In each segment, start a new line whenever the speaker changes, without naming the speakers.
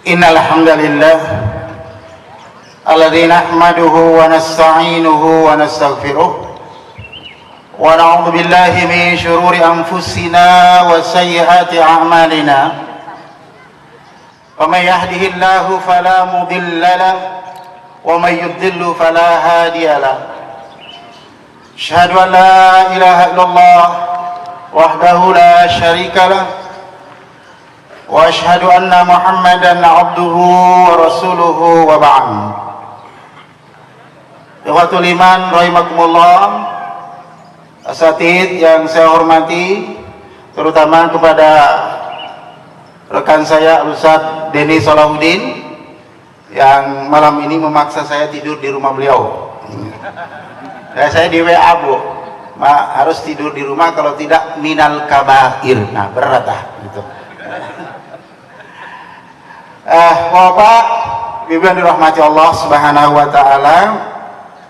Innal hamdalillah alladzi nahmaduhu wa nasta'inuhu wa nastaghfiruh wa na'udzu billahi min shururi anfusina wa sayyiati a'malina. Faman yahdihillahu fala mudilla lahu wa man yudlil fala hadiya lahu. Asyhadu an la ilaha illallah wahdahu la syarika lahu wa asyhadu anna Muhammadan abduhu wa rasuluhu wa ba'd. Ikhwatul iman rahimakumullah, asatidz yang saya hormati, terutama kepada rekan saya Ustaz Denny Salahuddin yang malam ini memaksa saya tidur di rumah beliau. Saya di WA, Bu, harus tidur di rumah, kalau tidak minal kabair. Nah, berat gitu. Bapak, Ibu yang dirahmati Allah Subhanahu wa taala,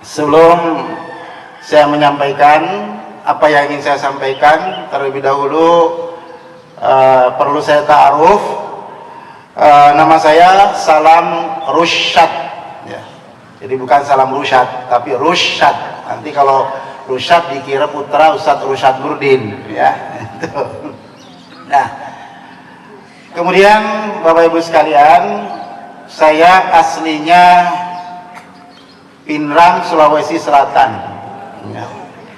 sebelum saya menyampaikan apa yang ingin saya sampaikan, terlebih dahulu perlu saya ta'aruf. Nama saya Salam Rusyad ya. Jadi bukan Salam Rusyad, tapi Rusyad. Nanti kalau Rusyad dikira putra Ustadz Rusyad Nurdin ya. Nah, kemudian Bapak Ibu sekalian, saya aslinya Pinrang, Sulawesi Selatan ya.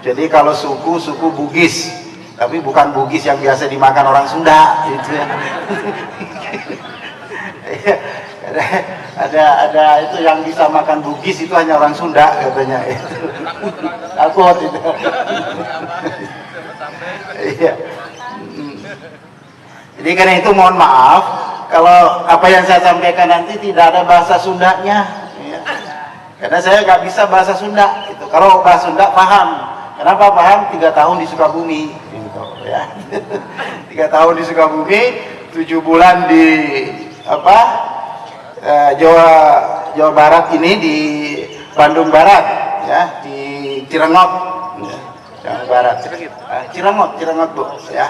Jadi kalau suku Bugis, tapi bukan Bugis yang biasa dimakan orang Sunda gitu ya. ada itu yang bisa makan Bugis itu hanya orang Sunda katanya itu. Takut itu. Iya. Jadi karena itu mohon maaf kalau apa yang saya sampaikan nanti tidak ada bahasa Sundanya ya. Karena saya nggak bisa bahasa Sunda itu. Kalau bahasa Sunda paham. Kenapa paham? 3 tahun di Sukabumi gitu, ya. 3 tahun di Sukabumi, 7 bulan di Jawa Barat ini, di Bandung Barat ya, di Cirengot ya. Jawa Barat, Cirengot Bu ya.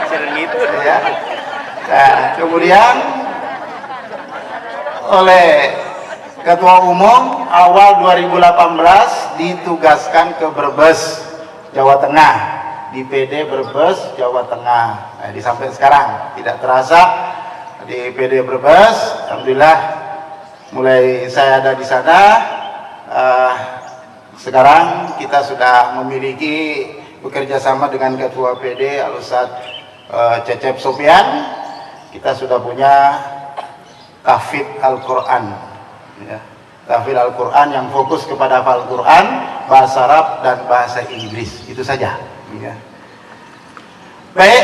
Cirengot ya. Nah, kemudian oleh Ketua Umum awal 2018 ditugaskan ke Brebes, Jawa Tengah, di PD Brebes, Jawa Tengah. Nah, sampai sekarang tidak terasa di PD Brebes, alhamdulillah mulai saya ada di sana. Sekarang kita sudah memiliki bekerja sama dengan Ketua PD Al-Ustadz Cecep Sofian. Kita sudah punya tahfidz Al-Quran ya. Tahfidz Al-Quran yang fokus kepada hafal Quran, bahasa Arab dan bahasa Inggris, itu saja ya. Baik,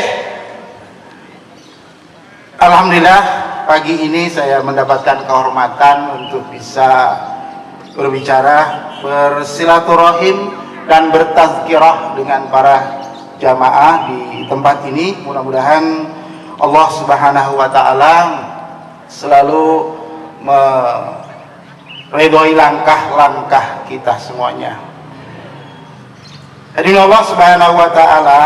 alhamdulillah pagi ini saya mendapatkan kehormatan untuk bisa berbicara, bersilaturahim dan bertazkirah dengan para jamaah di tempat ini. Mudah-mudahan Allah Subhanahu wa taala selalu meridhoi langkah-langkah kita semuanya. Hadirin Allah Subhanahu wa taala,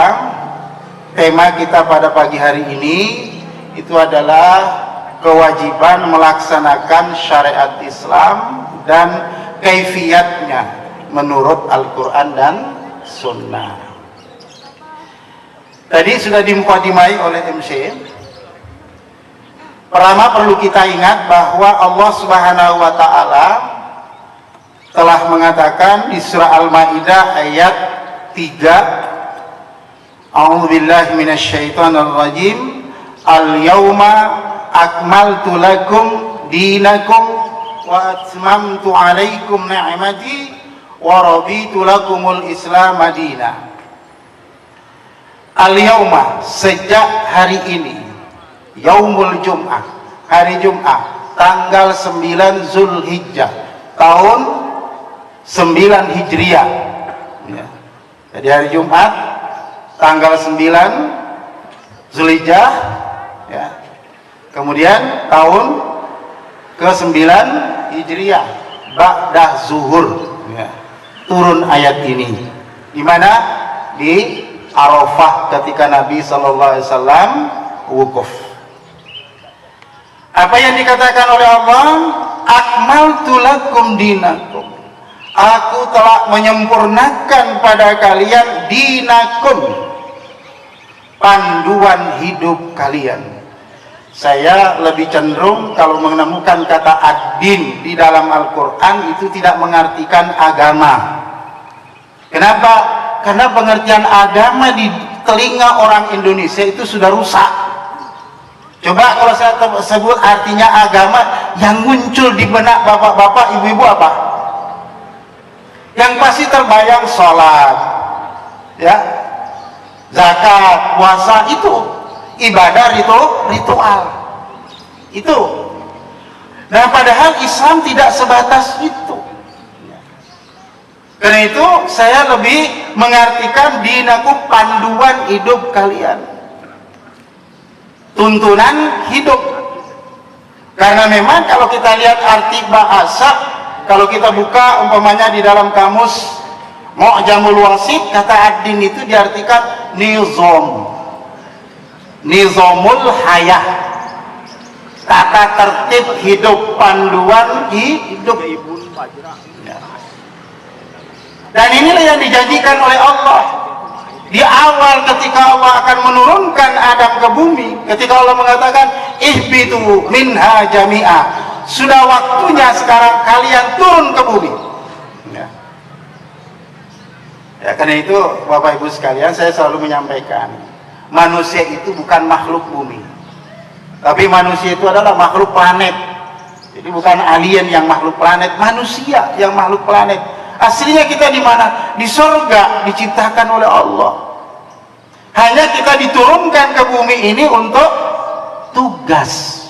tema kita pada pagi hari ini itu adalah kewajiban melaksanakan syariat Islam dan kaifiyatnya menurut Al-Quran dan Sunnah. Tadi sudah dimukadimai oleh MC. Pertama perlu kita ingat bahwa Allah Subhanahu wa taala telah mengatakan di surah Al-Maidah ayat 3, A'udzubillahi minasyaitonirrajim, Al-yauma akmaltu lakum dinakum wa atmamtu alaikum ni'mati wa raditu lakumul Islam madina. Al-yauma, sejak hari ini, Yaumul Jum'ah, hari Jum'ah, tanggal 9 Zulhijjah, tahun 9 Hijriah ya. Jadi hari Jumat tanggal 9 Zulhijjah ya. Kemudian tahun ke-9 Hijriah, ba'dah zuhur ya. Turun ayat ini di mana? Di Arafah ketika Nabi SAW wukuf. Apa yang dikatakan oleh Allah? Akmaltu lakum dinakum. Aku telah menyempurnakan pada kalian dinakum, panduan hidup kalian. Saya lebih cenderung kalau menemukan kata ad-din di dalam Al-Quran itu tidak mengartikan agama. Kenapa? Karena pengertian agama di telinga orang Indonesia itu sudah rusak. Coba kalau saya sebut artinya agama, yang muncul di benak bapak-bapak, ibu-ibu apa? Yang pasti terbayang sholat, ya, zakat, puasa, itu ibadah, ritual itu. Nah, padahal Islam tidak sebatas itu. Karena itu saya lebih mengartikan dinakum, panduan hidup kalian, tuntunan hidup. Karena memang kalau kita lihat arti bahasa, kalau kita buka umpamanya di dalam kamus Mu'jamul Wasit, kata ad-din itu diartikan nizamul hayah, tata tertib hidup, panduan hidup. Dan inilah yang dijanjikan oleh Allah di awal ketika Allah akan menurunkan Adam ke bumi, ketika Allah mengatakan ihbitu minha jami'a, sudah waktunya sekarang kalian turun ke bumi. Ya, karena itu Bapak Ibu sekalian, saya selalu menyampaikan, manusia itu bukan makhluk bumi, tapi manusia itu adalah makhluk planet. Jadi bukan alien yang makhluk planet, manusia yang makhluk planet. Aslinya kita di mana? Di sorga, diciptakan oleh Allah. Hanya kita diturunkan ke bumi ini untuk tugas.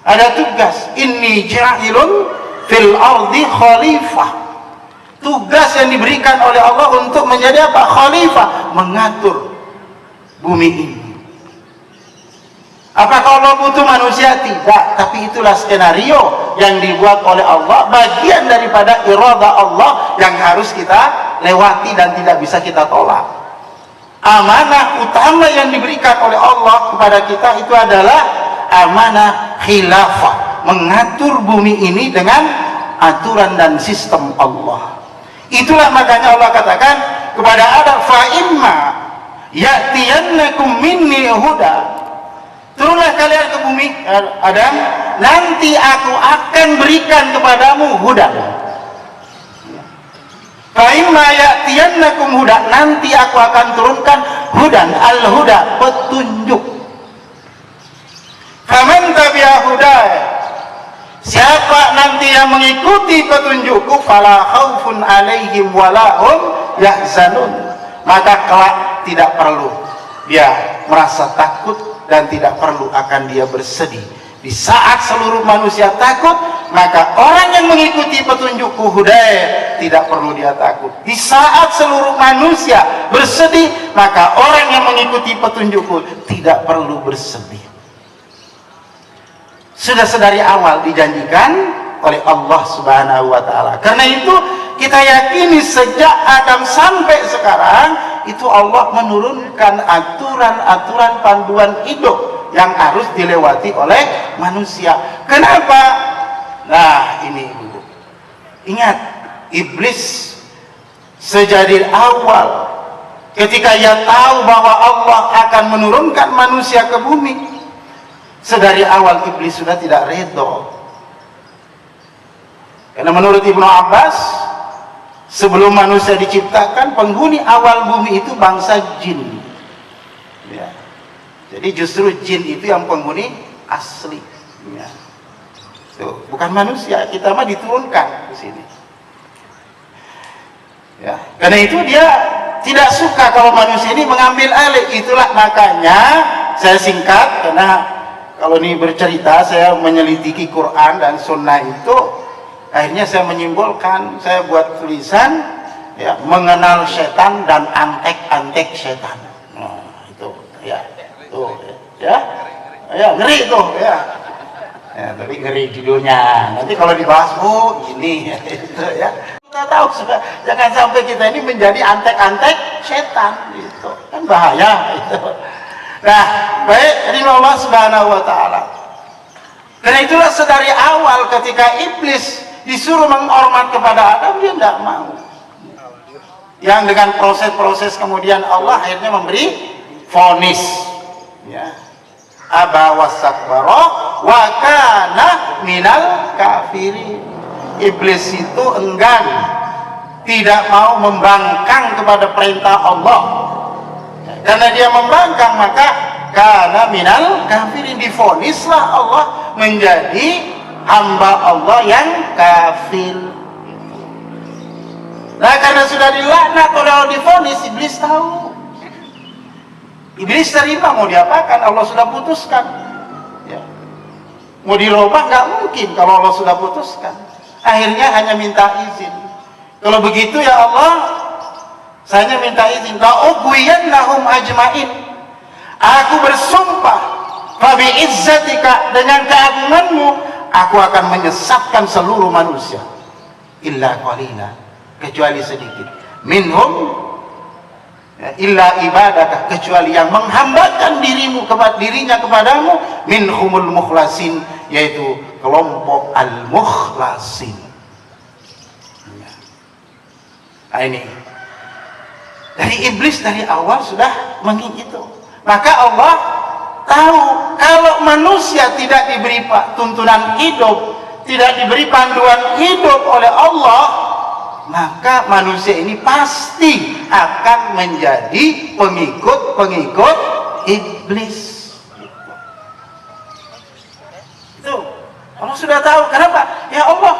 Ada tugas. Inni ja'ilun fil ardi khalifah. Tugas yang diberikan oleh Allah untuk menjadi apa? Khalifah, mengatur bumi ini. Apakah Allah butuh manusia? Tidak, tapi itulah skenario yang dibuat oleh Allah, bagian daripada irada Allah yang harus kita lewati dan tidak bisa kita tolak. Amanah utama yang diberikan oleh Allah kepada kita itu adalah amanah khilafah, mengatur bumi ini dengan aturan dan sistem Allah. Itulah makanya Allah katakan kepada Adam, fa imma ya'tiyannakum minni huda, turunlah kalian ke bumi Adam, nanti aku akan berikan kepadamu huda. Fa imma ya'tiyannakum huda, nanti aku akan turunkan hudan, al-huda, petunjuk. Faman tabi'a hudaya, siapa nanti yang mengikuti petunjukku, fala khaufun alaihim wala hum yahzanun, maka kelak tidak perlu dia merasa takut dan tidak perlu akan dia bersedih. Di saat seluruh manusia takut, maka orang yang mengikuti petunjukku hudaya tidak perlu dia takut. Di saat seluruh manusia bersedih, maka orang yang mengikuti petunjukku tidak perlu bersedih. Sudah sedari awal dijanjikan oleh Allah Subhanahu wa taala. Karena itu kita yakini sejak Adam sampai sekarang itu Allah menurunkan aturan-aturan panduan hidup yang harus dilewati oleh manusia. Kenapa? Nah, ini Ibu. Ingat, iblis sejak awal ketika ia tahu bahwa Allah akan menurunkan manusia ke bumi, sedari awal iblis sudah tidak redha. Karena menurut Ibnu Abbas, sebelum manusia diciptakan, penghuni awal bumi itu bangsa jin. Ya. Jadi justru jin itu yang penghuni asli. Ya. Tuh, bukan manusia, kita mah diturunkan ke sini. Ya. Karena itu dia tidak suka kalau manusia ini mengambil alih. Itulah makanya saya singkat, karena kalau ini bercerita, saya menyelidiki Quran dan Sunnah itu, akhirnya saya menyimpulkan, saya buat tulisan, ya, mengenal setan dan antek-antek setan. Nah, itu, ya, tuh, ya, ngeri tuh, ya. Ya, tapi ngeri judulnya. Nanti kalau dibahas, oh ini, gitu, ya. Kita tahu, jangan sampai kita ini menjadi antek-antek setan, gitu. Kan bahaya, gitu. Nah, baik dari Allah Subhanahu wa taala. Karena itulah sedari awal ketika iblis disuruh menghormat kepada Adam, dia tidak mau. Yang dengan proses-proses kemudian Allah akhirnya memberi vonis, ya. Aba wastakbara wa kana minal kafirin. Iblis itu enggan, tidak mau membangkang kepada perintah Allah. Karena dia membangkang, maka kana minal kafirin, divonislah Allah menjadi hamba Allah yang kafir. Nah, karena sudah dilaknat oleh Allah, divonis, iblis tahu. Iblis terima, mau diapakan? Allah sudah putuskan. Ya. Mau dirubah nggak mungkin kalau Allah sudah putuskan. Akhirnya hanya minta izin. Kalau begitu ya Allah, saya minta izin. La'ughwiyannahum ajmain. Aku bersumpah, fabi izzatika, dengan keagunganmu, aku akan menyesatkan seluruh manusia. Illa qalila, kecuali sedikit. Minhum, ya, illa ibadaka, kecuali yang menghambakan dirinya kepadamu, minhumul mukhlasin, yaitu kelompok al-mukhlasin. Nah, ini dari iblis dari awal sudah menginginkan itu. Maka Allah tahu kalau manusia tidak diberi tuntunan hidup, tidak diberi panduan hidup oleh Allah, maka manusia ini pasti akan menjadi pengikut iblis. Itu Allah sudah tahu. Kenapa? Ya Allah,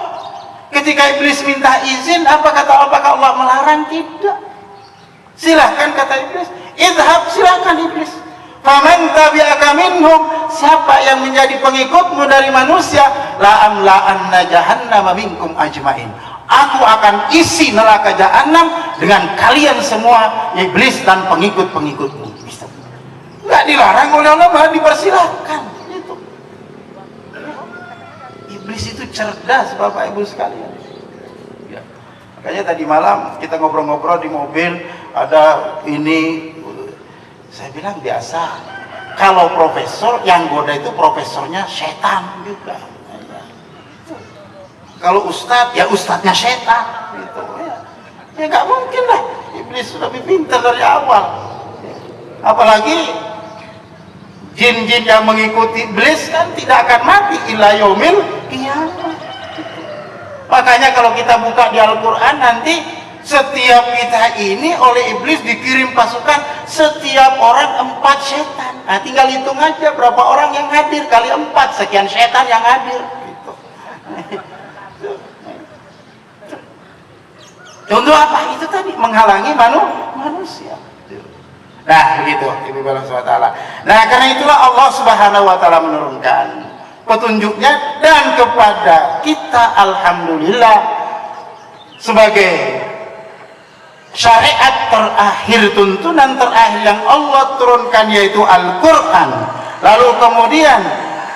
ketika iblis minta izin, apa kata Allah? Apakah Allah melarang? Tidak. Silahkan, kata iblis, idhab, silahkan iblis. Faman tabi'aka minhum, siapa yang menjadi pengikutmu dari manusia, la'amla'anna jahannama minkum ajmain, aku akan isi neraka jahanam dengan kalian semua, iblis dan pengikut-pengikutmu. Enggak dilarang oleh Allah, malah dipersilahkan. Itu iblis itu cerdas, Bapak Ibu sekalian. Ya. Makanya tadi malam kita ngobrol-ngobrol di mobil, ada ini, saya bilang biasa. Kalau profesor yang goda itu profesornya setan juga. Kalau ustadz, ya ustadznya setan. Gitu. Ya nggak mungkin lah. Iblis sudah lebih pintar dari awal. Apalagi jin-jin yang mengikuti iblis kan tidak akan mati ila yaumil qiyamah. Makanya kalau kita buka di Al-Quran nanti, setiap kita ini oleh iblis dikirim pasukan, setiap orang 4 setan. Nah, tinggal hitung aja berapa orang yang hadir kali 4, sekian setan yang hadir. Gitu. Contoh apa? Itu tadi menghalangi manusia. Nah, begitu Ibu Bapak SWT. Nah, karena itulah Allah Subhanahu wa taala menurunkan petunjuknya, dan kepada kita alhamdulillah sebagai syariat terakhir, tuntunan terakhir yang Allah turunkan, yaitu Al-Quran. Lalu kemudian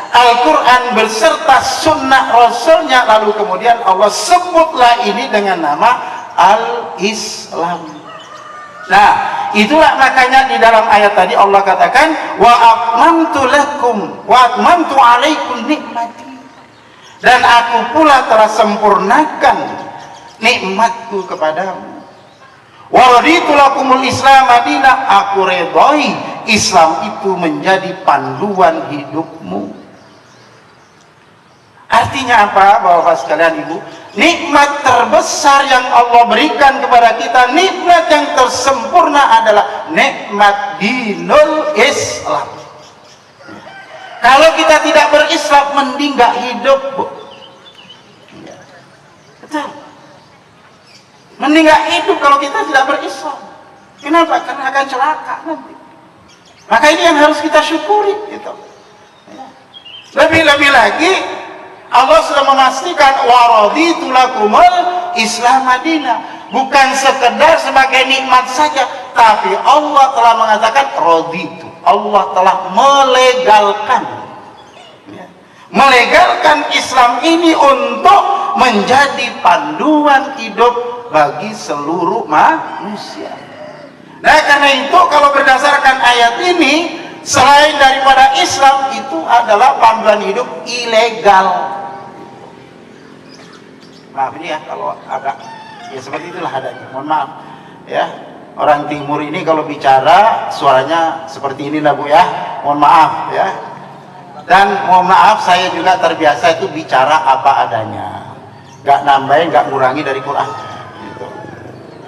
Al-Quran berserta sunnah Rasulnya, lalu kemudian Allah sebutlah ini dengan nama Al-Islam. Nah, itulah makanya di dalam ayat tadi Allah katakan, wa atmamtu lakum wa atmamtu alaikum nikmati, dan aku pula telah sempurnakan nikmatku kepadamu. Wa raditu lakumul Islam madinah, aku redhoi Islam itu menjadi panduan hidupmu. Artinya apa, Bapak sekalian, Ibu? Nikmat terbesar yang Allah berikan kepada kita, nikmat yang tersempurna adalah nikmat dinul Islam. Kalau kita tidak berislam, mending gak hidup, Bu. Betul. Mending gak hidup kalau kita tidak berislam. Kenapa? Karena akan celaka nanti. Maka ini yang harus kita syukuri, gitu. Lebih-lebih lagi, Allah sudah memastikan waraditu lakumul Islam Madinah, bukan sekedar sebagai nikmat saja, tapi Allah telah mengatakan raditu, Allah telah melegalkan, melegalkan Islam ini untuk menjadi panduan hidup bagi seluruh manusia. Nah, karena itu kalau berdasarkan ayat ini, selain daripada Islam itu adalah panduan hidup ilegal. Maaf ini ya kalau agak ya seperti itulah adanya, mohon maaf ya. Orang timur ini kalau bicara suaranya seperti inilah Bu ya, mohon maaf ya. Dan mohon maaf saya juga terbiasa itu bicara apa adanya, gak nambahin gak ngurangi dari Quran gitu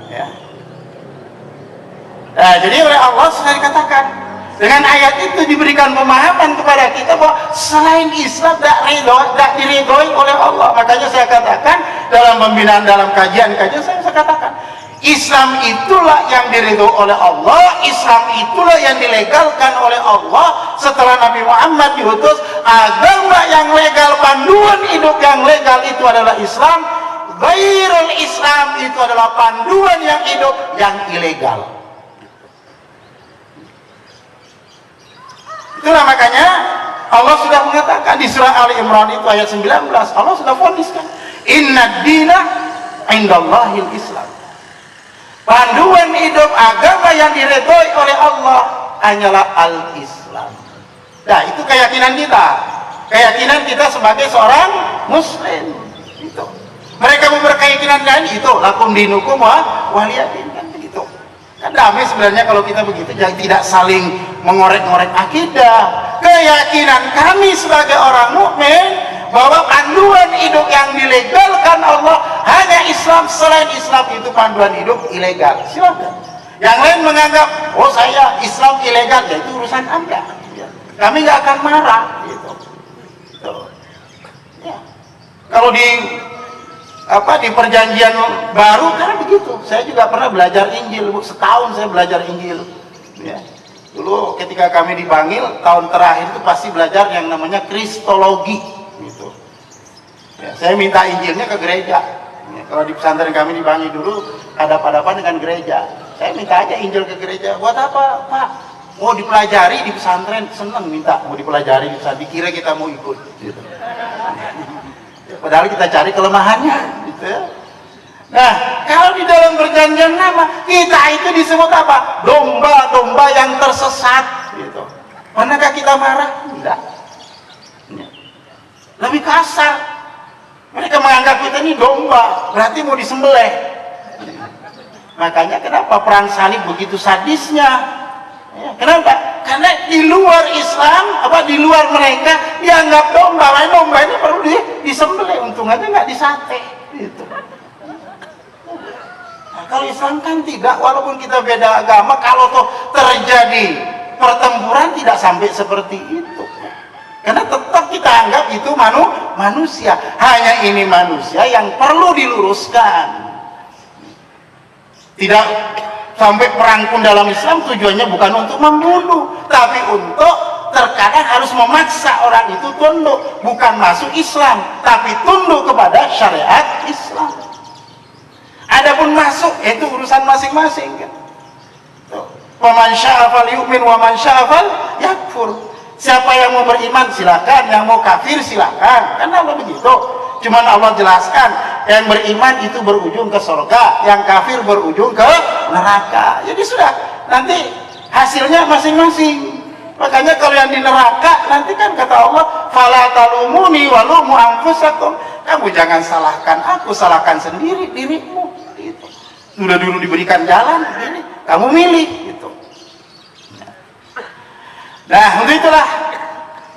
ya. Nah, jadi oleh Allah sudah dikatakan dengan ayat itu diberikan pemahaman kepada kita bahwa selain Islam tidak diridhoi oleh Allah. Makanya saya katakan dalam pembinaan, dalam kajian-kajian saya katakan Islam itulah yang diridhoi oleh Allah, Islam itulah yang dilegalkan oleh Allah setelah Nabi Muhammad diutus. Agama yang legal, panduan hidup yang legal itu adalah Islam. Ghairul Islam itu adalah panduan yang hidup yang ilegal. Itulah makanya Allah sudah mengatakan di surah Ali Imran itu ayat 19, Allah sudah foniskan inna dina indallahil Islam. Panduan hidup agama yang diridhoi oleh Allah hanyalah al-Islam. Nah, itu keyakinan kita sebagai seorang muslim. Itu. Mereka berkeyakinan lain itu lakum dinukum waliyadin, kan begitu. Kan damai sebenarnya kalau kita begitu, jangan tidak saling mengorek-ngorek akidah. Keyakinan kami sebagai orang mukmin bahwa panduan hidup yang dilegalkan Allah hanya Islam, selain Islam itu panduan hidup ilegal. Silakan. Yang lain menganggap, oh saya Islam ilegal, ya itu urusan Anda. Kami nggak akan marah. Gitu. Ya. Kalau di perjanjian baru kan begitu. Saya juga pernah belajar Injil, Bu. Setahun saya belajar Injil. Ya. Dulu ketika kami di Bangil, tahun terakhir itu pasti belajar yang namanya Kristologi. Gitu. Ya, saya minta Injilnya ke gereja. Ya, kalau di pesantren kami di Bangil dulu hadap-hadapan dengan gereja. Saya minta aja Injil ke gereja. Buat apa, Pak? Mau dipelajari di pesantren, seneng minta mau dipelajari di pesantren. Dikira kita mau ikut. Gitu. Padahal kita cari kelemahannya, gitu ya. Nah, kalau di dalam perjanjian lama kita itu disebut apa? Domba-domba yang tersesat, gitu. Manakah kita marah? Tidak. Lebih kasar. Mereka menganggap kita ini domba, berarti mau disembelih. Makanya kenapa perang salib begitu sadisnya? Ya, kenapa? Karena di luar Islam, di luar mereka dianggap domba. Domba ini perlu disembelih, untung aja nggak disate. Gitu. Nah, kalau Islam kan tidak, walaupun kita beda agama, kalau tuh terjadi pertempuran tidak sampai seperti itu. Karena tetap kita anggap itu manusia. Hanya ini manusia yang perlu diluruskan. Tidak sampai perang pun dalam Islam tujuannya bukan untuk membunuh, tapi untuk terkadang harus memaksa orang itu tunduk, bukan masuk Islam, tapi tunduk kepada syariat Islam. Adapun masuk itu urusan masing-masing kan. Wa man syaa'a falyu'min wa man syaa'a falyakfur. Siapa yang mau beriman silakan, yang mau kafir silakan. Kan Allah begitu. Cuman Allah jelaskan, yang beriman itu berujung ke surga, yang kafir berujung ke neraka. Jadi sudah, nanti hasilnya masing-masing. Makanya kalau yang di neraka nanti kan kata Allah, fala talumuni walumu anfusakum. Kamu jangan salahkan aku, salahkan sendiri dirimu. Gitu. Sudah dulu diberikan jalan, ini kamu milih. Gitu. Nah, untuk itulah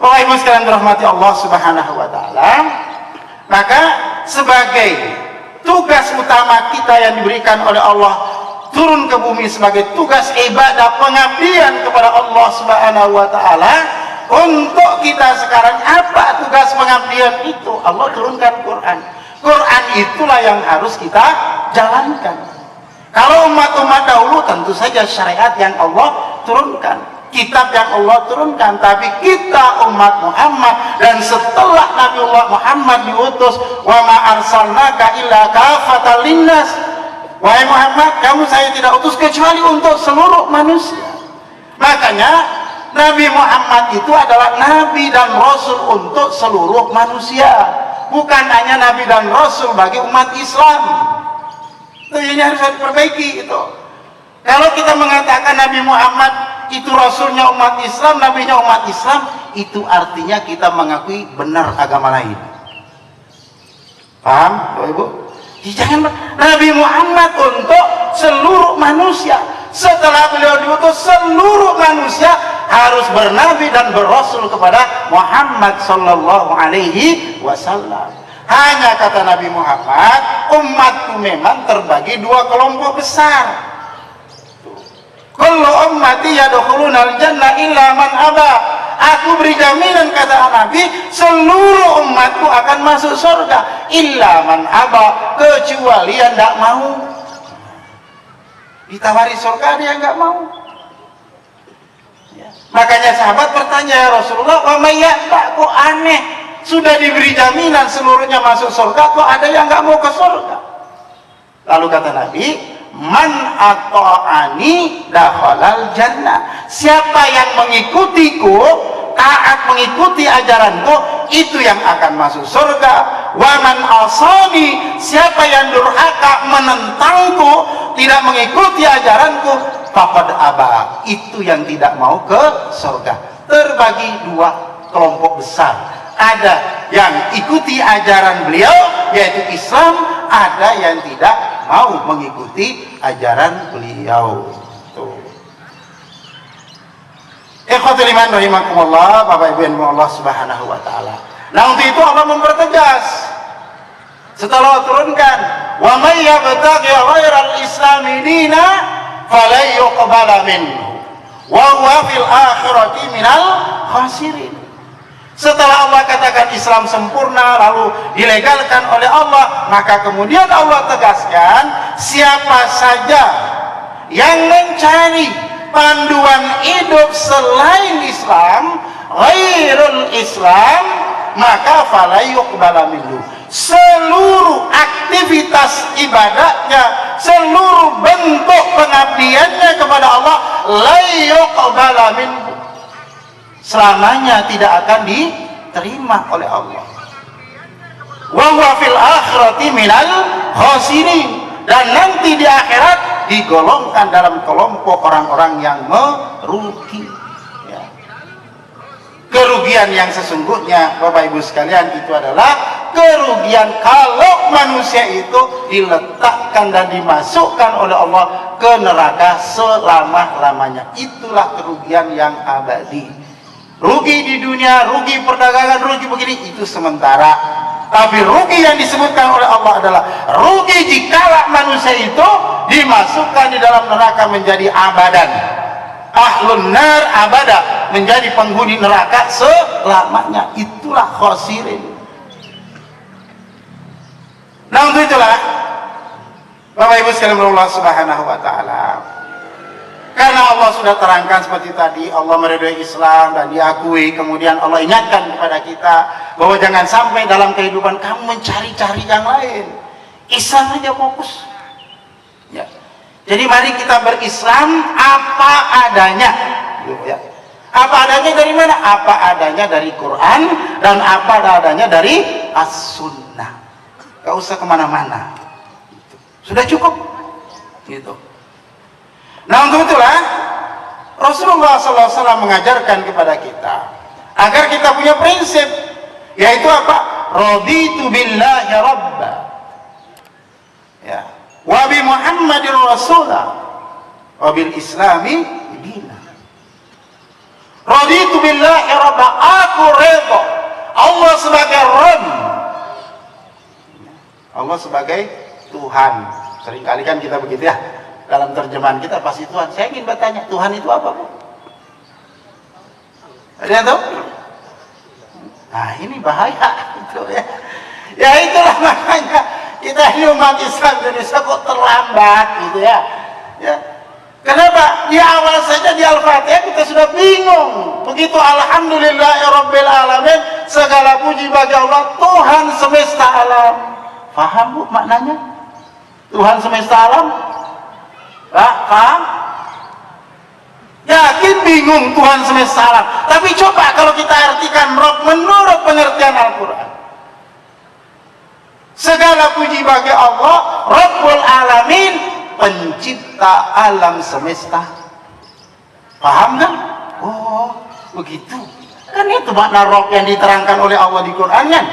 Bapak Ibu sekalian dirahmati Allah Subhanahu wa taala, maka sebagai tugas utama kita yang diberikan oleh Allah turun ke bumi sebagai tugas ibadah pengabdian kepada Allah Subhanahu wa taala, untuk kita sekarang apa tugas pengabdian itu? Allah turunkan Quran. Quran itulah yang harus kita jalankan. Kalau umat-umat dahulu tentu saja syariat yang Allah turunkan, kitab yang Allah turunkan, tapi kita umat Muhammad dan setelah Nabiullah Muhammad diutus, wa ma arsalnaka illa kafatan linnas, wahai Muhammad, kamu saya tidak utus kecuali untuk seluruh manusia. Makanya Nabi Muhammad itu adalah nabi dan rasul untuk seluruh manusia, bukan hanya nabi dan rasul bagi umat Islam. Itu ini harus diperbaiki itu. Kalau kita mengatakan Nabi Muhammad itu rasulnya umat Islam, nabinya umat Islam, itu artinya kita mengakui benar agama lain. Paham Bapak Ibu? Jangan, Nabi Muhammad untuk seluruh manusia. Setelah beliau diutus, seluruh manusia harus bernabi dan berrasul kepada Muhammad sallallahu alaihi wasallam. Hanya kata Nabi Muhammad, umatku memang terbagi dua kelompok besar. Kullu ummati yadkhulunal jannah illa man aba. Aku beri jaminan, kata Nabi, seluruh umatku akan masuk surga illa man aba, kecuali yang tidak mau. Ditawari surga dia nggak mau. Makanya sahabat bertanya, ya Rasulullah, wa may ya'ba, kok aneh, sudah diberi jaminan seluruhnya masuk surga, kok ada yang nggak mau ke surga? Lalu kata Nabi, man ata'ani dakhalal jannah. Siapa yang mengikutiku, taat mengikuti ajaranku, itu yang akan masuk surga. Wa man asani, siapa yang durhaka menentangku, tidak mengikuti ajaranku, faqad aba, itu yang tidak mau ke surga. Terbagi dua kelompok besar. Ada yang ikuti ajaran beliau, yaitu Islam, ada yang tidak mau mengikuti ajaran beliau. Tuh. Ikhwatul iman rahimakumullah, Bapak Ibu yang Allah Subhanahu wa taala. Nah, untuk itu Allah mempertegas setelah turunkan, wa may yabtaghi ghairal islami dina falan yuqbala minhu wa huwa fil akhirati minal khasirin. Setelah Allah katakan Islam sempurna lalu dilegalkan oleh Allah, maka kemudian Allah tegaskan, siapa saja yang mencari panduan hidup selain Islam, ghairul Islam, maka fala yuqbala minhu. Seluruh aktivitas ibadahnya, seluruh bentuk pengabdiannya kepada Allah, la yuqbala minhu, selamanya tidak akan diterima oleh Allah. Wa huwa fil akhirati minal khasirin, dan nanti di akhirat digolongkan dalam kelompok orang-orang yang merugi. Ya. Kerugian yang sesungguhnya, Bapak Ibu sekalian, itu adalah kerugian kalau manusia itu diletakkan dan dimasukkan oleh Allah ke neraka selama-lamanya. Itulah kerugian yang abadi. Rugi di dunia, rugi perdagangan, rugi begini, itu sementara. Tapi rugi yang disebutkan oleh Allah adalah rugi jikalau manusia itu dimasukkan di dalam neraka menjadi abadan. Ahlun nar abada, menjadi penghuni neraka selamanya. Itulah khosirin. Nah, untuk itulah Bapak Ibu sekalian Allah Subhanahu wa taala, karena Allah sudah terangkan seperti tadi, Allah meridhoi Islam dan diakui, kemudian Allah ingatkan kepada kita bahwa jangan sampai dalam kehidupan kamu mencari-cari yang lain. Islam aja fokus. Ya. Jadi mari kita berislam apa adanya. Ya. Apa adanya dari mana? Apa adanya dari Quran dan apa adanya dari As-Sunnah. Gak usah kemana-mana. Sudah cukup. Gitu. Nah, untuk itulah Rasulullah SAW mengajarkan kepada kita agar kita punya prinsip, yaitu apa? Raditu billahi rabba, ya, wa bi Muhammadin rasulah, wa bil islami dina. Raditu billahi rabba, aku redha Allah sebagai Rabb, Allah sebagai Tuhan. Seringkali kan kita begitu ya, dalam terjemahan kita pasti Tuhan. Saya ingin bertanya, Tuhan itu apa, Bu? Ada yang tahu? Nah, ini bahaya gitu ya. Ya itulah makanya kita ini umat Islam Indonesia kok terlambat gitu ya. Ya. Kenapa? Di awal saja di Al-Fatihah kita sudah bingung. Begitu alhamdulillahirabbil alamin, segala puji bagi Allah Tuhan semesta alam. Paham, Bu, maknanya? Tuhan semesta alam? Paham? Yakin bingung Tuhan semesta alam. Tapi coba kalau kita artikan Rabb menurut pengertian Al-Quran. Segala puji bagi Allah, Rabbul Alamin, pencipta alam semesta. Paham kan? Oh, begitu. Kan itu makna rob yang diterangkan oleh Allah di Quran kan?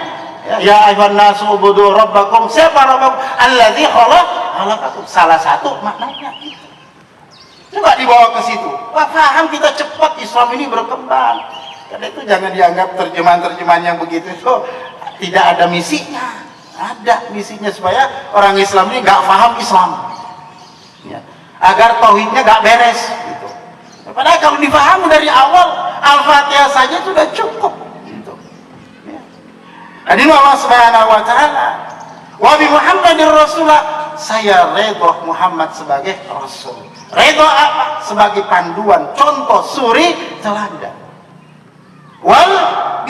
Ya ayuhan nasu ubudu rabbakum. Siapa rabbakum? Alladzi khalaqakum. Salah satu maknanya itu. Coba dibawa ke situ. Wah, paham kita cepat Islam ini berkembang. Karena itu jangan dianggap terjemahan-terjemahan yang begitu itu tidak ada misinya. Ada misinya supaya orang Islam ini nggak paham Islam. Ya. Agar tauhidnya nggak beres. Gitu. Padahal kalau dipahami dari awal Al-Fatihah saja sudah cukup. Gitu. Ya. Dan ini Allah Subhanahu Wa Taala. Wa bi Muhammadir Rasulullah. Saya redha Muhammad sebagai Rasul. Redha apa? Sebagai panduan, contoh, suri, teladan. Wal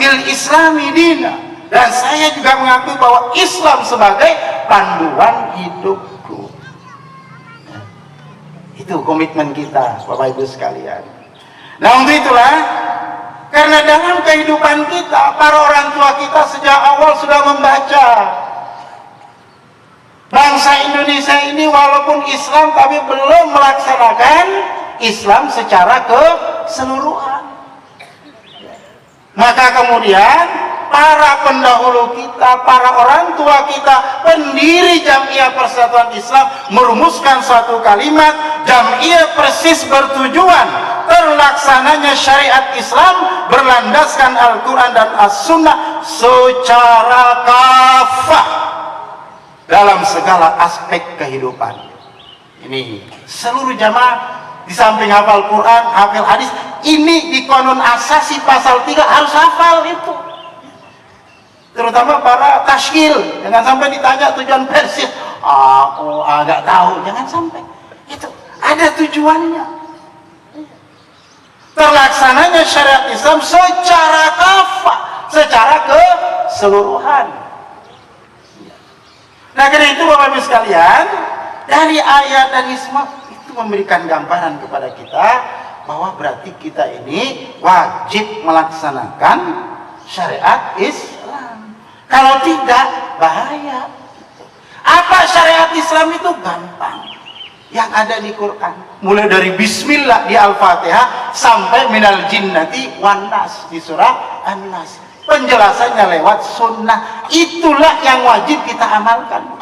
bil Islami dina. Dan saya juga mengakui bahwa Islam sebagai panduan hidupku. Itu komitmen kita, Bapak Ibu sekalian. Nah, untuk itulah, karena dalam kehidupan kita, para orang tua kita sejak awal sudah membaca. Bangsa Indonesia ini walaupun Islam, tapi belum melaksanakan Islam secara keseluruhan. Maka kemudian para pendahulu kita, para orang tua kita, pendiri Jamiah Persatuan Islam merumuskan suatu kalimat, Jamiah persis bertujuan terlaksananya syariat Islam berlandaskan Al-Quran dan As-Sunnah secara kafah dalam segala aspek kehidupan. Ini seluruh jamaah di samping hafal Quran, hafal hadis, ini di Qanun Asasi pasal 3 harus hafal itu. Terutama para tasyil, jangan sampai ditanya tujuan persis. Aku agak tahu, jangan sampai. Itu ada tujuannya. Terlaksananya syariat Islam secara kafah, secara keseluruhan. Nah, karena itu Bapak Ibu sekalian, dari ayat dan isma itu memberikan gambaran kepada kita bahwa berarti kita ini wajib melaksanakan syariat Islam. Kalau tidak, bahaya. Apa syariat Islam itu? Gampang. Yang ada di Quran. Mulai dari Bismillah di Al-Fatihah sampai minal jinnati wan nas di surah An-Nas. Penjelasannya lewat sunnah. Itulah yang wajib kita amalkan.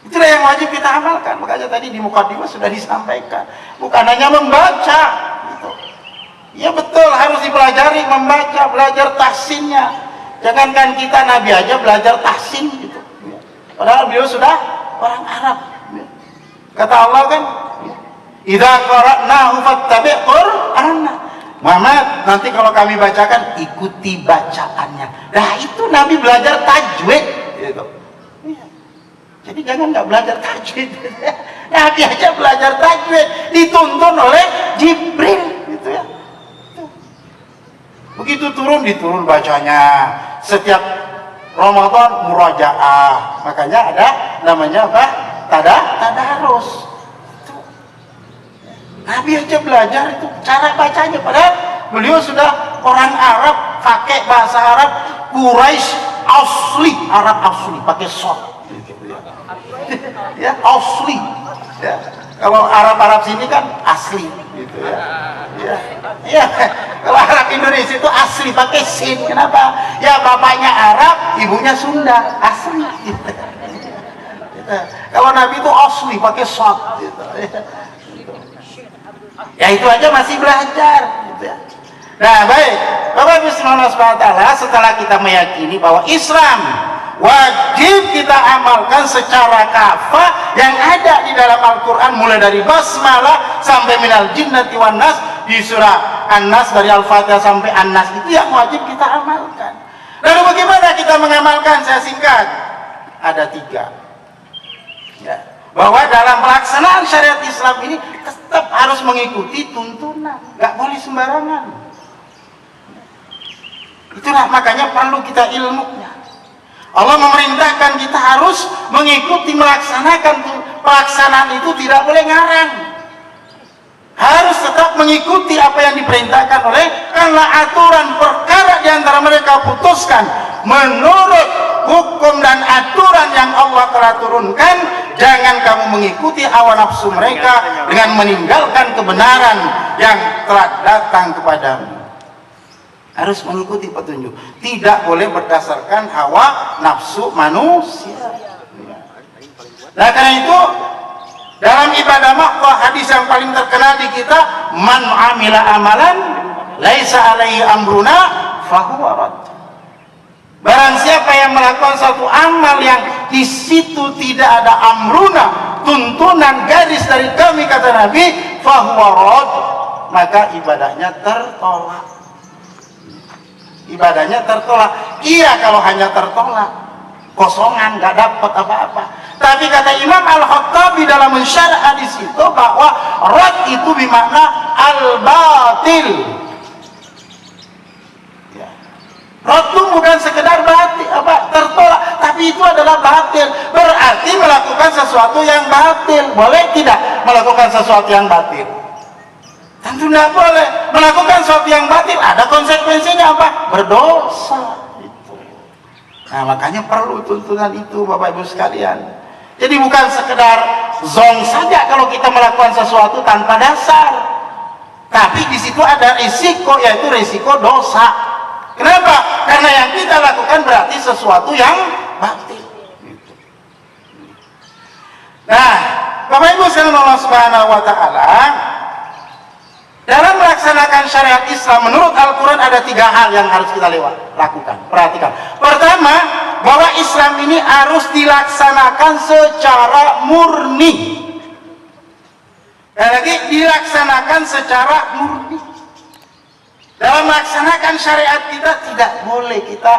Itulah yang wajib kita amalkan. Makanya tadi di mukadimah sudah disampaikan. Bukan hanya membaca. Gitu. Ya betul, harus dipelajari, membaca, belajar tahsinnya. Jangankan kita, Nabi aja belajar tahsin gitu. Padahal beliau sudah orang Arab. Kata Allah kan, idza qara'nahu fattabi' qur'ana. Muhammad, nanti kalau kami bacakan, ikuti bacaannya. Nah, itu Nabi belajar tajwid gitu. Jadi jangan nggak belajar tajwid. Nabi aja belajar tajwid, dituntun oleh Jibril gitu ya. Begitu diturun bacanya. Setiap Ramadan murajaah. Makanya ada namanya apa? Tadarus. Nabi aja belajar itu cara bacanya, padahal beliau sudah orang Arab, pakai bahasa Arab Quraisy asli, Arab asli, pakai shot. Ya, asli. Ya. Kalau Arab sini kan asli gitu ya. Ya. Ya. Kalau Arab Indonesia itu asli pakai sin. Kenapa? Ya bapaknya Arab, ibunya Sunda, asli gitu. Gitu. Kalau Nabi itu asli pakai shot gitu. Ya itu aja masih belajar gitu ya. Nah, baik. Bapak Ibu sekalian, setelah kita meyakini bahwa Islam wajib kita amalkan secara kafah yang ada di dalam Al-Quran, mulai dari basmalah sampai minal jinnati wan nas di surah An-Nas, dari Al-Fatihah sampai An-Nas, itu yang wajib kita amalkan. Lalu bagaimana kita mengamalkan? Saya singkat, ada 3 ya. Bahwa dalam pelaksanaan syariat Islam ini tetap harus mengikuti tuntunan, nggak boleh sembarangan. Itulah makanya perlu kita ilmunya. Allah memerintahkan kita harus mengikuti, melaksanakan. Pelaksanaan itu tidak boleh ngarang, harus tetap mengikuti apa yang diperintahkan oleh, karena aturan perkara di antara mereka putuskan menurut hukum dan aturan yang Allah telah turunkan. Jangan kamu mengikuti hawa nafsu mereka dengan meninggalkan kebenaran yang telah datang kepadamu. Harus mengikuti petunjuk, tidak boleh berdasarkan hawa nafsu manusia. Nah, karena itu dalam ibadah makwah hadis yang paling terkenal di kita, man amila amalan laisa alaihi amruna fahuwa rad. Barang siapa yang melakukan suatu amal yang di situ tidak ada amruna, tuntunan garis dari kami, kata Nabi, fahuwa rad, maka ibadahnya tertolak. Ibadahnya tertolak. Iya, kalau hanya tertolak, kosongan, nggak dapat apa-apa. Tapi kata Imam Al-Khattabi dalam mensyarah hadis itu bahwa rad itu bermakna al-batil. Ya. Rad itu bukan sekedar batil, tertolak, tapi itu adalah batil. Berarti melakukan sesuatu yang batil. Boleh tidak melakukan sesuatu yang batil? Tentu tidak boleh. Melakukan sesuatu yang batil ada konsekuensinya apa? Berdosa. Itu. Nah, makanya perlu tuntunan itu, Bapak Ibu sekalian. Jadi bukan sekedar zong saja kalau kita melakukan sesuatu tanpa dasar. Tapi di situ ada risiko, yaitu risiko dosa. Kenapa? Karena yang kita lakukan berarti sesuatu yang batil. Nah, Bapak Ibu sekalian Allah Subhanahu wa taala, dalam melaksanakan syariat Islam menurut Al-Quran ada 3 hal yang harus kita lakukan. Perhatikan. Pertama, bahwa Islam ini harus dilaksanakan secara murni. Dan lagi dilaksanakan secara murni. Dalam melaksanakan syariat kita tidak boleh kita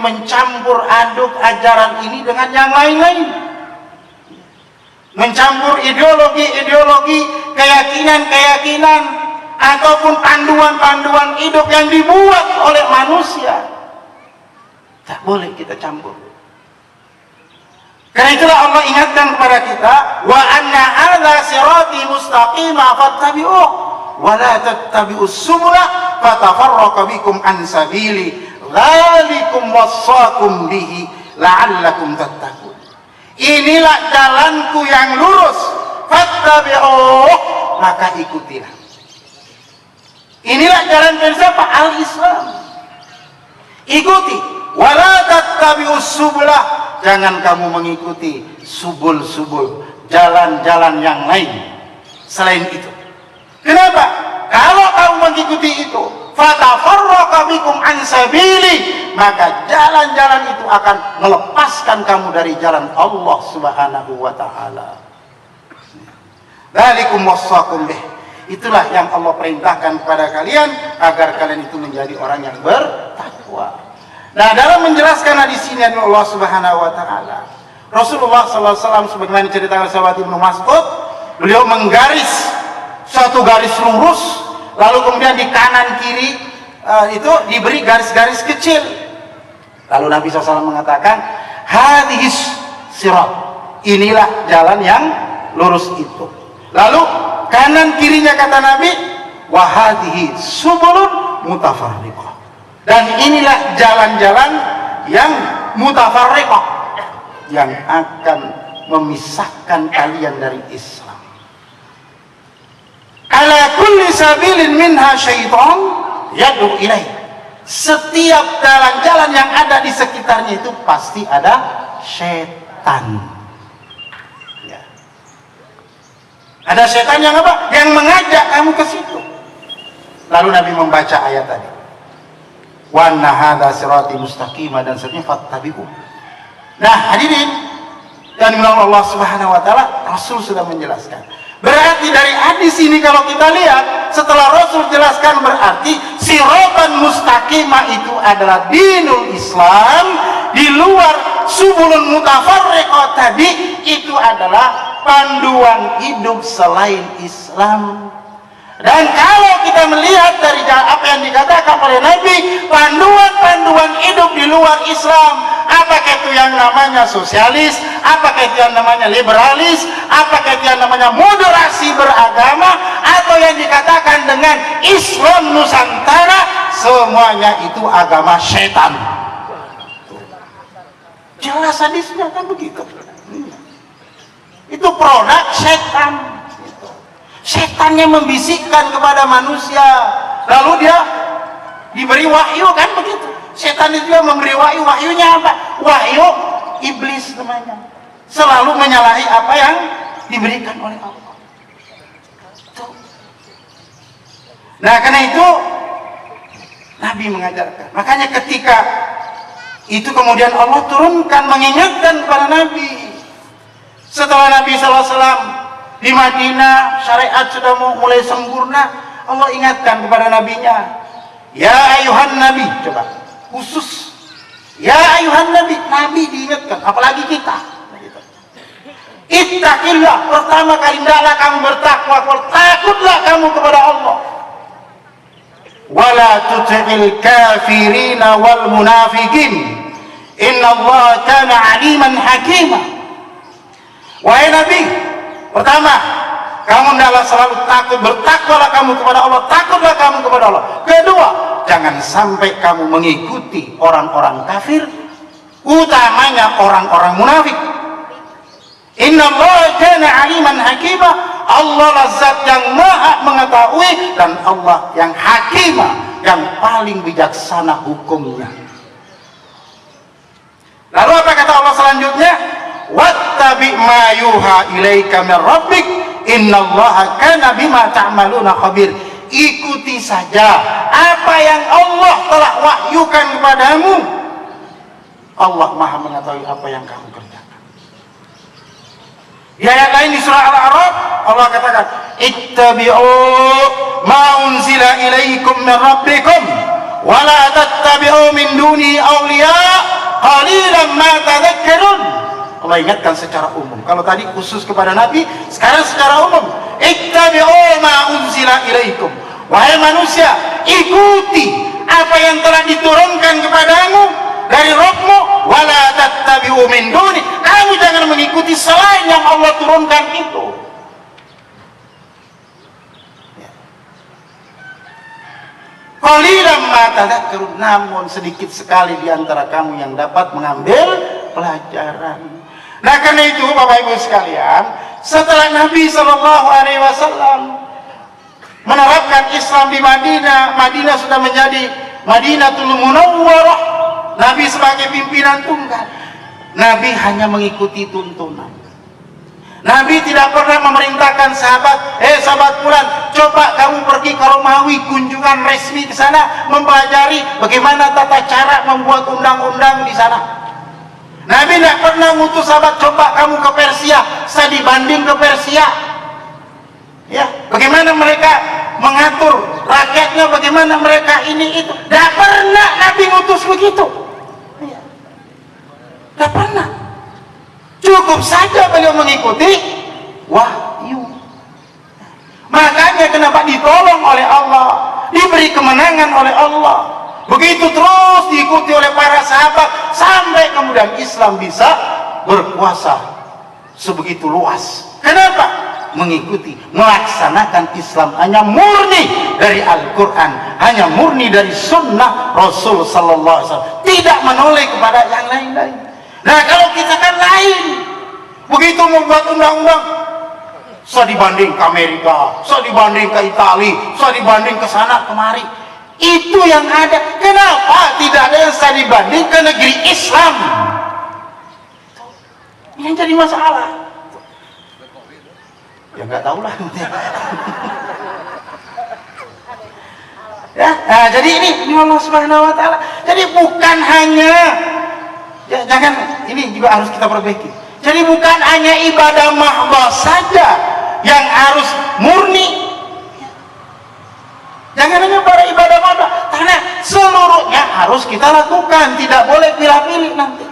mencampur aduk ajaran ini dengan yang lain-lain. Mencampur ideologi, keyakinan ataupun panduan-panduan hidup yang dibuat oleh manusia. Tak boleh kita campur. Karena itulah Allah ingatkan kepada kita, wa anna hadza sirati mustaqima fattabi'uh wa la tattabi'us subula fatafarraqa bikum an sabili dzalikum wassaqum bihi la'allakum tattaqun. Inilah jalanku yang lurus, fattabi'uh, maka ikutilah. Inilah jalan siapa? Al-Islam. Ikuti. Wala tattabi'us subula, jangan kamu mengikuti subul-subul, jalan-jalan yang lain selain itu. Kenapa? Kalau kamu mengikuti itu, fatafarraqa bikum an sabili, maka jalan-jalan itu akan melepaskan kamu dari jalan Allah Subhanahu wa taala. Dzalikum wassaqum bih. Itulah yang Allah perintahkan kepada kalian agar kalian itu menjadi orang yang bertakwa. Nah, dalam menjelaskan hadis ini Allah Subhanahu wa taala, Rasulullah sallallahu alaihi wasallam sebagaimana diceritakan sahabat Ibnu Mas'ud, beliau menggaris suatu garis lurus, lalu kemudian di kanan kiri itu diberi garis-garis kecil. Lalu Nabi SAW mengatakan, hadhis sirat, inilah jalan yang lurus itu. Lalu kanan kirinya kata Nabi, wa hadhihi subulun mutafarriqah, dan inilah jalan-jalan yang mutafarriqah, yang akan memisahkan kalian dari Islam. Ala kulli sabilin minha syaitan yad'u ilaih. Setiap jalan-jalan yang ada di sekitarnya itu pasti ada setan. Ya. Ada setan yang apa? Yang mengajak kamu ke situ. Lalu Nabi membaca ayat tadi. Wa anna hadza sirati mustaqima, dan seterusnya fattabi'u. Nah, hadirin dan Allah Subhanahu wa taala, Rasul sudah menjelaskan. Berarti dari hadis ini kalau kita lihat, setelah Rasul jelaskan, berarti siratan mustaqimah itu adalah dinul Islam. Di luar subulun mutafarriqah tadi, itu adalah panduan hidup selain Islam. Dan kalau kita melihat dari apa yang dikatakan oleh Nabi, panduan-panduan hidup di luar Islam, apakah itu yang namanya sosialis, apakah itu yang namanya liberalis, apakah itu yang namanya moderasi beragama, atau yang dikatakan dengan Islam Nusantara, semuanya itu agama setan. Jelas hadisnya kan begitu. Itu produk setan. Setannya membisikkan kepada manusia, lalu dia diberi wahyu kan begitu. Setan itu juga memberi wahyu. Wahyunya apa? Wahyu iblis namanya. Selalu menyalahi apa yang diberikan oleh Allah. Tuh. Nah, karena itu Nabi mengajarkan. Makanya ketika itu kemudian Allah turunkan mengingatkan kepada Nabi. Setelah Nabi SAW di Madinah syariat sudah mulai sempurna, Allah ingatkan kepada nabinya, ya ayuhan nabi, coba khusus ya ayuhan nabi, nabi diingatkan, apalagi kita. Ittaqillah, pertama kali hendaklah kamu bertakwa, takutlah kamu kepada Allah. Wala tuti'il kafirina wal munafiqin, innallaha kana aliman hakima. Wahai Nabi, pertama, kamu hendaklah selalu takut, bertakwalah kamu kepada Allah, takutlah kamu kepada Allah. Kedua, jangan sampai kamu mengikuti orang-orang kafir, utamanya orang-orang munafik. Innallaha kana aliman hakima, Allah lah zat yang maha mengetahui, dan Allah yang hakimah, yang paling bijaksana hukumnya. Lalu apa kata Allah selanjutnya? Wattabi ma yuha ilaika min rabbik innallaha kana bima ta'maluna khabir. Ikuti saja apa yang Allah telah wahyukan kepadamu. Allah maha mengetahui apa yang kamu kerjakan. Di ayat lain di surah Al-A'raf Allah katakan, ittabi'u ma unzila ilaikum min rabbikum wa la tattabi'u min duni awliya qalilan ma tadhakkarun. Allah ingatkan secara umum. Kalau tadi khusus kepada Nabi, sekarang secara umum. Ittabi'u ma unzila ilaikum. Wahai manusia, ikuti apa yang telah diturunkan kepadamu dari Rabbmu. Wala tattabi'u min duni. Kamu jangan mengikuti selain yang Allah turunkan itu. Qalilan ma tadhakkarun. Namun sedikit sekali di antara kamu yang dapat mengambil pelajaran. Nah, karena itu Bapak Ibu sekalian, setelah Nabi SAW menerapkan Islam di Madinah, Madinah sudah menjadi Madinatul Munawwarah, Nabi sebagai pimpinan tunggal, Nabi hanya mengikuti tuntunan. Nabi tidak pernah memerintahkan sahabat, sahabat fulan, coba kamu pergi ke Romawi, kunjungan resmi ke sana, mempelajari bagaimana tata cara membuat undang-undang di sana. Nabi tidak pernah ngutus sahabat, coba kamu ke Persia, studi banding ke Persia. Ya, bagaimana mereka mengatur rakyatnya, bagaimana mereka ini itu. Tidak pernah Nabi ngutus begitu. Tidak pernah. Cukup saja beliau mengikuti wahyu. Makanya kenapa ditolong oleh Allah, diberi kemenangan oleh Allah. Begitu terus diikuti oleh para sahabat sampai kemudian Islam bisa berkuasa sebegitu luas. Kenapa? Mengikuti, melaksanakan Islam hanya murni dari Al-Quran, hanya murni dari Sunnah Rasul Sallallahu Alaihi Wasallam, tidak menoleh kepada yang lain-lain. Nah, kalau kita kan lain, begitu membuat undang-undang, saya dibanding ke Amerika, saya dibanding ke Italia, saya dibanding ke sana kemari. Itu yang ada. Kenapa tidak ada yang saya dibanding ke negeri Islam? Ini yang jadi masalah. Ya nggak tahu lah. Ya, nah, jadi ini Allah Subhanahu Wa Taala. Jadi bukan hanya, ya, jangan, ini juga harus kita perbaiki. Jadi bukan hanya ibadah mahdoh saja yang harus murni. Jangan hanya pada ibadah mahdoh, karena seluruhnya harus kita lakukan, tidak boleh pilih-pilih nanti.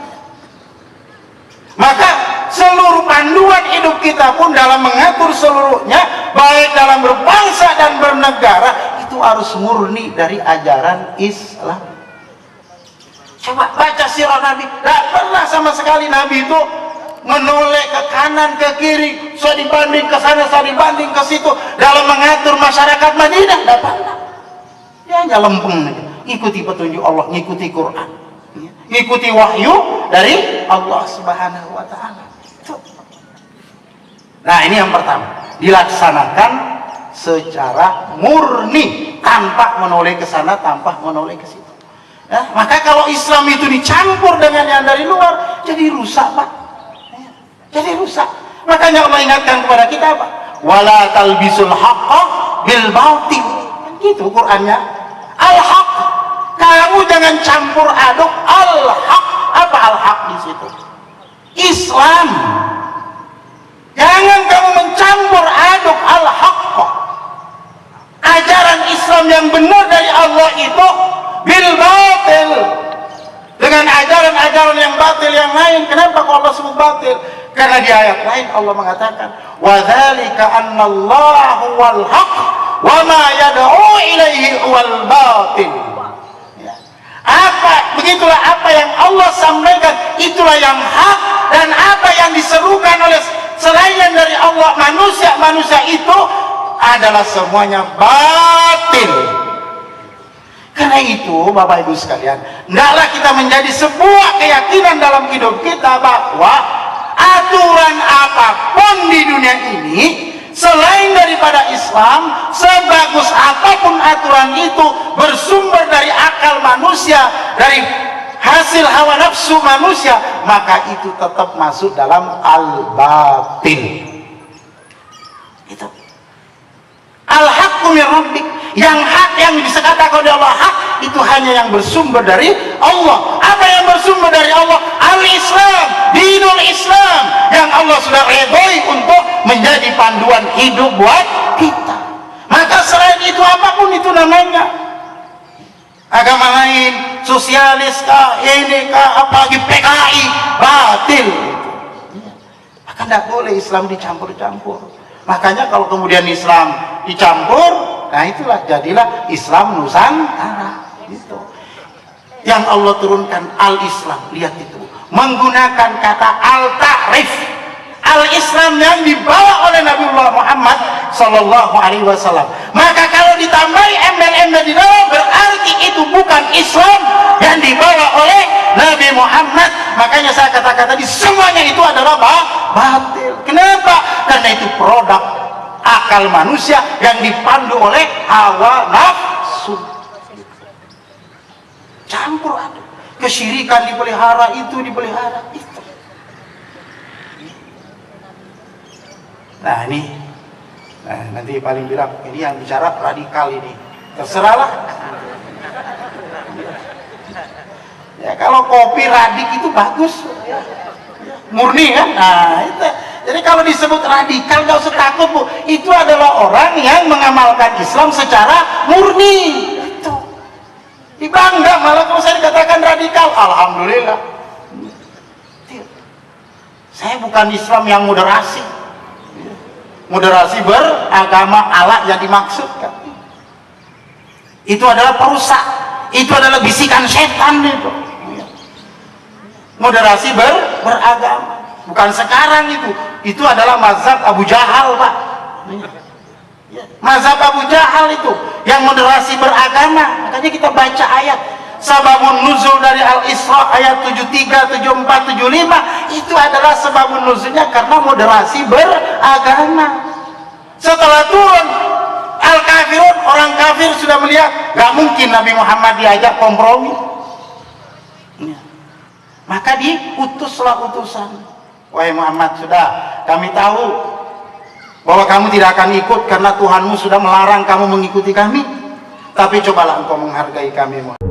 Maka seluruh panduan hidup kita pun dalam mengatur seluruhnya, baik dalam berbangsa dan bernegara, itu harus murni dari ajaran Islam. Coba baca sirah Nabi, tidak pernah sama sekali Nabi itu menoleh ke kanan ke kiri, saya dibanding ke sana, saya dibanding ke situ dalam mengatur masyarakat Madinah. Tidak pernah. Dia hanya lempeng, ngikuti petunjuk Allah, ngikuti Quran, ngikuti wahyu dari Allah Subhanahu wa Ta'ala. Nah, ini yang pertama, dilaksanakan secara murni tanpa menoleh ke sana, tanpa menoleh ke situ. Ya, maka kalau Islam itu dicampur dengan yang dari luar, jadi rusak, Pak. Ya, jadi rusak. Makanya Allah ingatkan kepada kita apa? Wala talbisul haqqa bil batil. Gitu Qur'annya. Al-haq. Kamu jangan campur aduk al-haq. Apa al-haq di situ? Islam. Jangan kamu mencampur aduk al-haq. Ajaran Islam yang benar dari Allah itu bil batil, dengan ajaran-ajaran yang batil yang lain. Kenapa kalau Allah sebut batil? Karena di ayat lain Allah mengatakan wa dzalika annallahu wal haq wa ma yad'u ilaihi wal batil. Ya. Begitulah apa yang Allah sampaikan, itulah yang hak, dan apa yang diserukan oleh selain dari Allah manusia itu adalah semuanya batil. Karena itu Bapak Ibu sekalian, hendaklah kita menjadi sebuah keyakinan dalam hidup kita bahwa aturan apapun di dunia ini selain daripada Islam, sebagus apapun aturan itu, bersumber dari akal manusia, dari hasil hawa nafsu manusia, maka itu tetap masuk dalam al-batil. Itu al-haqqu min rabbik, yang hak, yang bisa katakan oleh Allah hak, itu hanya yang bersumber dari Allah. Apa yang bersumber dari Allah? Al-Islam, dinul Islam, yang Allah sudah redhoi untuk menjadi panduan hidup buat kita. Maka selain itu apapun itu namanya agama lain, sosialis kah, ini kah, apalagi PKI, batil. Maka tidak boleh Islam dicampur-campur. Makanya kalau kemudian Islam dicampur, nah itulah jadilah Islam Nusantara. Gitu. Yang Allah turunkan al-Islam, lihat itu, menggunakan kata al-ta'rif, al-Islam yang dibawa oleh Nabiullah Muhammad Sallallahu Alaihi Wasallam. Maka kalau ditambahi embel-embel di dalam, berarti itu bukan Islam yang dibawa oleh Nabi Muhammad. Makanya saya katakan tadi, semuanya itu adalah batil. Kenapa? Karena itu produk akal manusia yang dipandu oleh hawa nafsu. Campur aduk, kesyirikan dipelihara, itu dipelihara itu. Nah ini, nanti paling bilang ini yang bicara radikal ini, terserahlah. Ya kalau kopi radik itu bagus, murni kan. Nah itu. Jadi kalau disebut radikal gak usah takut, Bu. Itu adalah orang yang mengamalkan Islam secara murni. Itu. Dibangga malah kalau saya dikatakan radikal. Alhamdulillah. Saya bukan Islam yang moderasi. Moderasi beragama Allah yang dimaksudkan. Itu adalah perusak. Itu adalah bisikan setan itu. Moderasi beragama. Bukan sekarang itu adalah mazhab Abu Jahal, Pak. Mazhab Abu Jahal itu yang moderasi beragama. Makanya kita baca ayat sababun nuzul dari Al-Isra ayat 73, 74, 75, itu adalah sebabun nuzulnya karena moderasi beragama. Setelah turun Al-Kafirun, orang kafir sudah melihat gak mungkin Nabi Muhammad diajak kompromi, maka diutuslah utusan. Wahai Muhammad, sudah kami tahu bahwa kamu tidak akan ikut karena Tuhanmu sudah melarang kamu mengikuti kami, tapi cobalah engkau menghargai kami, Muhammad.